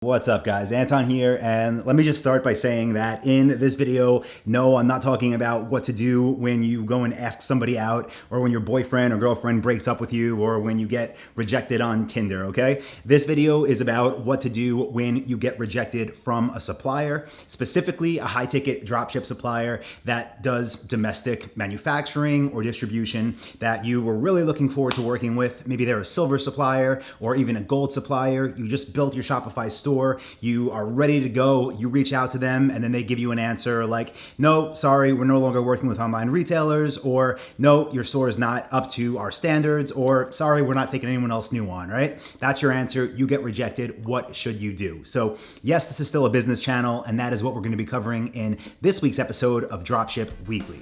What's up, guys? Anton here, and let me just start by saying that in this video, no, I'm not talking about what to do when you go and ask somebody out, or when your boyfriend or girlfriend breaks up with you, or when you get rejected on Tinder, okay? This video is about what to do when you get rejected from a supplier, specifically a high-ticket dropship supplier that does domestic manufacturing or distribution that you were really looking forward to working with. Maybe they're a silver supplier or even a gold supplier. You just built your Shopify store, you are ready to go, you reach out to them, and then they give you an answer like, no, sorry, we're no longer working with online retailers, or no, your store is not up to our standards, or sorry, we're not taking anyone else new on, right? That's your answer. You get rejected. What should you do? So yes, this is still a business channel, and that is what we're going to be covering in this week's episode of Dropship Weekly.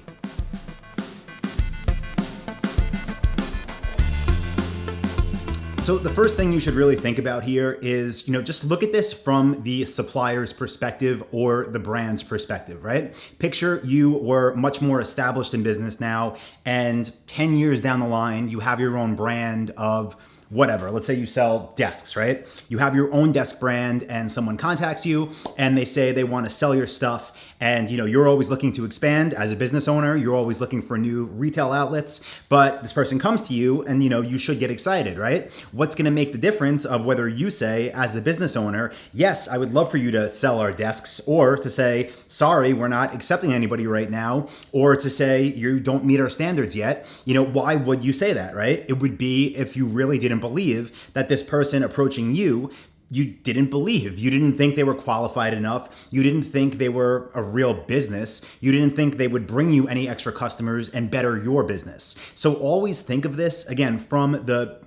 So the first thing you should really think about here is, just look at this from the supplier's perspective or the brand's perspective, right? Picture you were much more established in business now, and 10 years down the line, you have your own brand of whatever. Let's say you sell desks, right? You have your own desk brand, and someone contacts you and they say they want to sell your stuff, and you're always looking to expand as a business owner. You're always looking for new retail outlets, but this person comes to you and you should get excited, right? What's going to make the difference of whether you say as the business owner, yes, I would love for you to sell our desks, or to say, sorry, we're not accepting anybody right now, or to say you don't meet our standards yet. Why would you say that, right? It would be if you really didn't believe that this person approaching you didn't believe. You didn't think they were qualified enough. You didn't think they were a real business. You didn't think they would bring you any extra customers and better your business. So always think of this, again, from the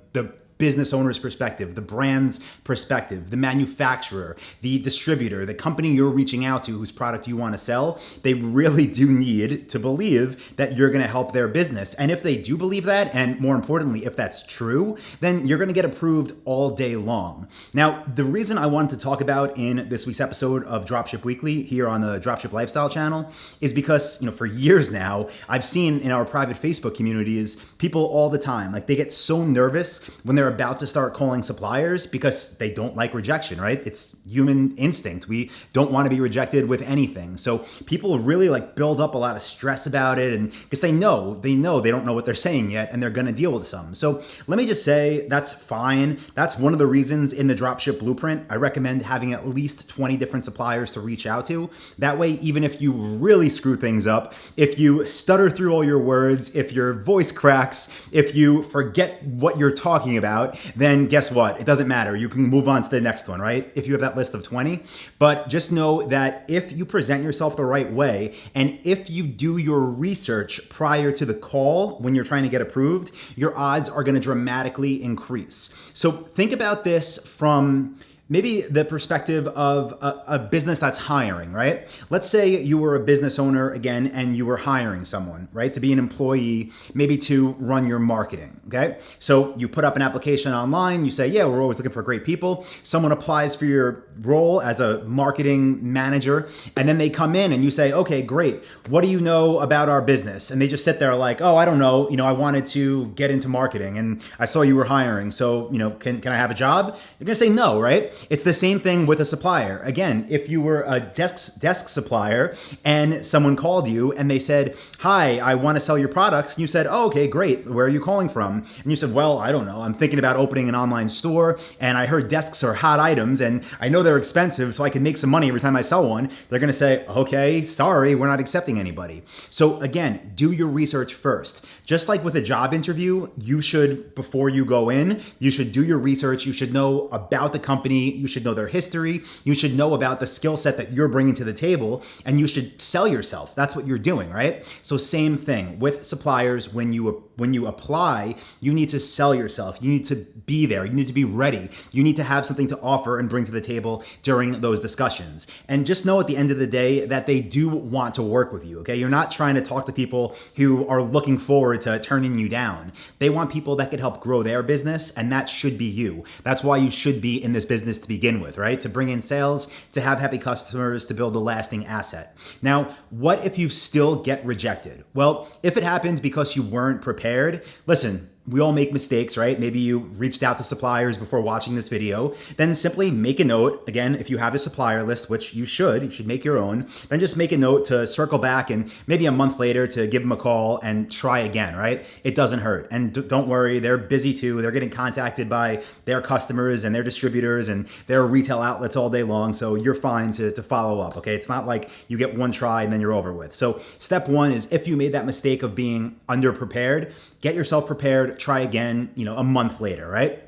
business owner's perspective, the brand's perspective, the manufacturer, the distributor, the company you're reaching out to whose product you want to sell. They really do need to believe that you're going to help their business. And if they do believe that, and more importantly, if that's true, then you're going to get approved all day long. Now, the reason I wanted to talk about in this week's episode of Dropship Weekly here on the Dropship Lifestyle channel is because, for years now, I've seen in our private Facebook communities, people all the time, like they get so nervous when they're about to start calling suppliers because they don't like rejection, right? It's human instinct. We don't want to be rejected with anything. So people really build up a lot of stress about it, and because they know they don't know what they're saying yet, and they're going to deal with some. So let me just say that's fine. That's one of the reasons in the Dropship Blueprint, I recommend having at least 20 different suppliers to reach out to. That way, even if you really screw things up, if you stutter through all your words, if your voice cracks, if you forget what you're talking about, then guess what? It doesn't matter. You can move on to the next one, right? If you have that list of 20. But just know that if you present yourself the right way, and if you do your research prior to the call when you're trying to get approved, your odds are going to dramatically increase. So think about this from maybe the perspective of a business that's hiring, right? Let's say you were a business owner again, and you were hiring someone, right? To be an employee, maybe to run your marketing, okay? So you put up an application online, you say, yeah, we're always looking for great people. Someone applies for your role as a marketing manager, and then they come in and you say, okay, great. What do you know about our business? And they just sit there like, oh, I don't know. I wanted to get into marketing and I saw you were hiring. So, can I have a job? You're gonna say no, right? It's the same thing with a supplier. Again, if you were a desk supplier and someone called you and they said, hi, I want to sell your products. And you said, oh, okay, great. Where are you calling from? And you said, well, I don't know. I'm thinking about opening an online store, and I heard desks are hot items and I know they're expensive, so I can make some money every time I sell one. They're going to say, okay, sorry, we're not accepting anybody. So again, do your research first. Just like with a job interview, you should, before you go in, you should do your research. You should know about the company. You should know their history. You should know about the skill set that you're bringing to the table, and you should sell yourself. That's what you're doing, right? So same thing with suppliers. When you apply, you need to sell yourself. You need to be there. You need to be ready. You need to have something to offer and bring to the table during those discussions. And just know at the end of the day that they do want to work with you, okay? You're not trying to talk to people who are looking forward to turning you down. They want people that could help grow their business, and that should be you. That's why you should be in this business to begin with, right? To bring in sales, to have happy customers, to build a lasting asset. Now, what if you still get rejected? Well, if it happened because you weren't prepared, listen, we all make mistakes, right? Maybe you reached out to suppliers before watching this video. Then simply make a note. Again, if you have a supplier list, which you should make your own, then just make a note to circle back and maybe a month later to give them a call and try again, right? It doesn't hurt. And don't worry, they're busy too. They're getting contacted by their customers and their distributors and their retail outlets all day long. So you're fine to follow up, okay? It's not like you get one try and then you're over with. So step one is, if you made that mistake of being underprepared, get yourself prepared, try again, a month later, right?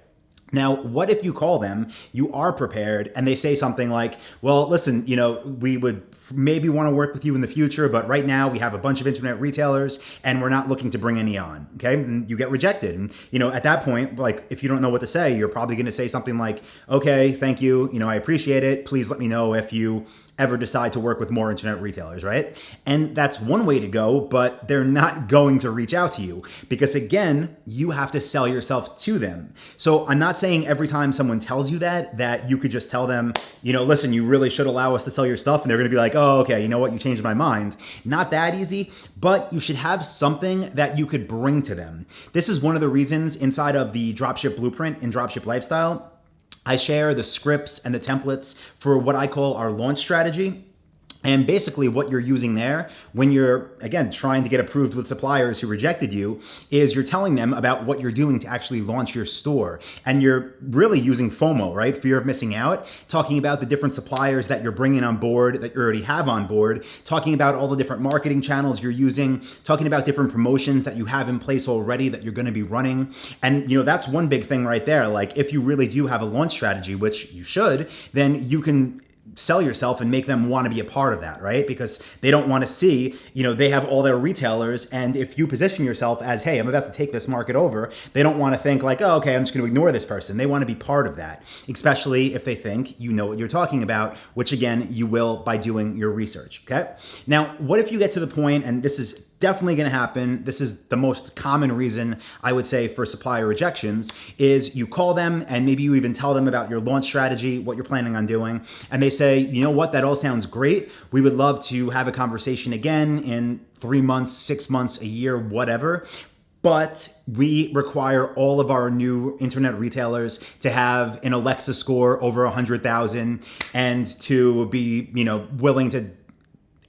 Now, what if you call them, you are prepared, and they say something like, well, listen, we would maybe want to work with you in the future, but right now we have a bunch of internet retailers and we're not looking to bring any on, okay? And you get rejected. And, at that point, like, if you don't know what to say, you're probably going to say something like, okay, thank you, I appreciate it. Please let me know if you ever decide to work with more internet retailers, right? And that's one way to go, but they're not going to reach out to you because, again, you have to sell yourself to them. So I'm not saying every time someone tells you that you could just tell them, listen, you really should allow us to sell your stuff. And they're going to be like, oh, okay, you know what? You changed my mind. Not that easy, but you should have something that you could bring to them. This is one of the reasons inside of the Dropship Blueprint and Dropship Lifestyle, I share the scripts and the templates for what I call our launch strategy. And basically what you're using there when you're, again, trying to get approved with suppliers who rejected you is you're telling them about what you're doing to actually launch your store. And you're really using FOMO, right? Fear of missing out, talking about the different suppliers that you're bringing on board, that you already have on board, talking about all the different marketing channels you're using, talking about different promotions that you have in place already that you're going to be running. And, that's one big thing right there. Like, if you really do have a launch strategy, which you should, then you can sell yourself and make them want to be a part of that, right? Because they don't want to see, they have all their retailers. And if you position yourself as, hey, I'm about to take this market over, they don't want to think like, oh, okay, I'm just going to ignore this person. They want to be part of that, especially if they think you know what you're talking about, which again, you will by doing your research, okay? Now, what if you get to the point, and this is definitely going to happen. This is the most common reason I would say for supplier rejections is you call them and maybe you even tell them about your launch strategy, what you're planning on doing. And they say, you know what, that all sounds great. We would love to have a conversation again in 3 months, 6 months, a year, whatever. But we require all of our new internet retailers to have an Alexa score over 100,000 and to be, willing to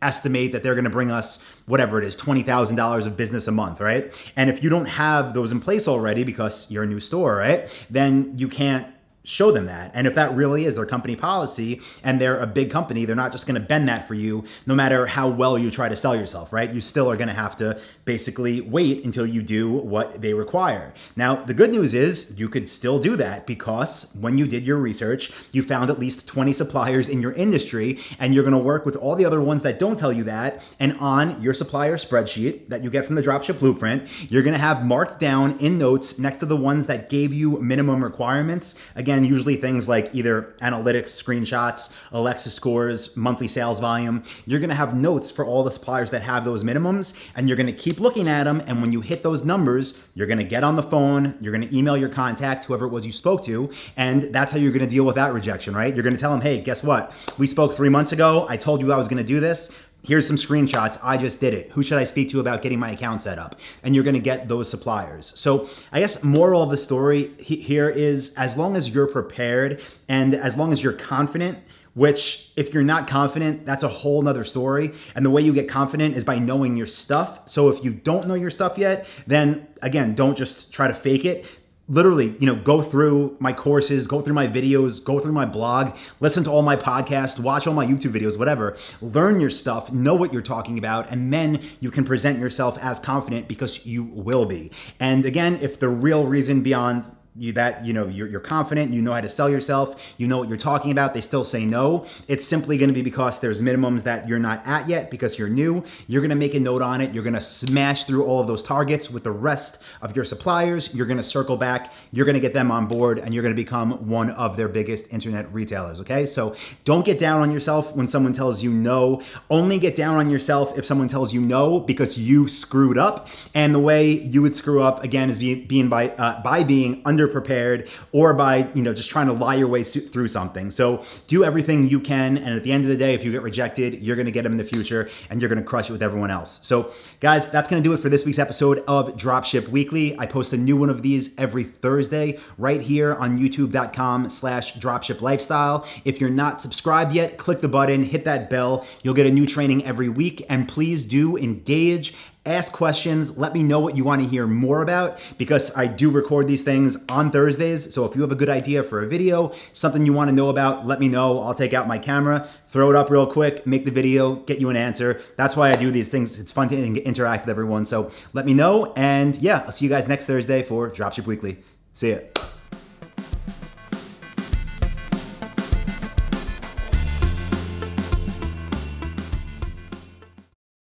estimate that they're going to bring us whatever it is, $20,000 of business a month, right? And if you don't have those in place already because you're a new store, right, then you can't show them that. And if that really is their company policy and they're a big company, they're not just going to bend that for you no matter how well you try to sell yourself, right? You still are going to have to basically wait until you do what they require. Now, the good news is you could still do that because when you did your research, you found at least 20 suppliers in your industry and you're going to work with all the other ones that don't tell you that. And on your supplier spreadsheet that you get from the Dropship Blueprint, you're going to have marked down in notes next to the ones that gave you minimum requirements. Again, usually things like either analytics, screenshots, Alexa scores, monthly sales volume. You're going to have notes for all the suppliers that have those minimums, and you're going to keep looking at them. And when you hit those numbers, you're going to get on the phone, you're going to email your contact, whoever it was you spoke to, and that's how you're going to deal with that rejection, right? You're going to tell them, hey, guess what? We spoke 3 months ago. I told you I was going to do this. Here's some screenshots. I just did it. Who should I speak to about getting my account set up? And you're going to get those suppliers. So I guess moral of the story here is as long as you're prepared and as long as you're confident, which if you're not confident, that's a whole nother story. And the way you get confident is by knowing your stuff. So if you don't know your stuff yet, then again, don't just try to fake it. Literally, go through my courses, go through my videos, go through my blog, listen to all my podcasts, watch all my YouTube videos, whatever. Learn your stuff, know what you're talking about, and then you can present yourself as confident because you will be. And again, if the real reason beyond you're confident, you know how to sell yourself, you know what you're talking about, they still say no, it's simply going to be because there's minimums that you're not at yet because you're new. You're going to make a note on it. You're going to smash through all of those targets with the rest of your suppliers. You're going to circle back. You're going to get them on board and you're going to become one of their biggest internet retailers. Okay. So don't get down on yourself when someone tells you no. Only get down on yourself if someone tells you no because you screwed up. And the way you would screw up again is being by being under underprepared or by, just trying to lie your way through something. So do everything you can. And at the end of the day, if you get rejected, you're going to get them in the future and you're going to crush it with everyone else. So guys, that's going to do it for this week's episode of Dropship Weekly. I post a new one of these every Thursday right here on youtube.com/dropshiplifestyle. If you're not subscribed yet, click the button, hit that bell. You'll get a new training every week. And please do engage, ask questions, let me know what you want to hear more about, because I do record these things on Thursdays. So if you have a good idea for a video, something you want to know about, let me know. I'll take out my camera, throw it up real quick, make the video, get you an answer. That's why I do these things. It's fun to interact with everyone. So let me know. And yeah, I'll see you guys next Thursday for Dropship Weekly. See ya.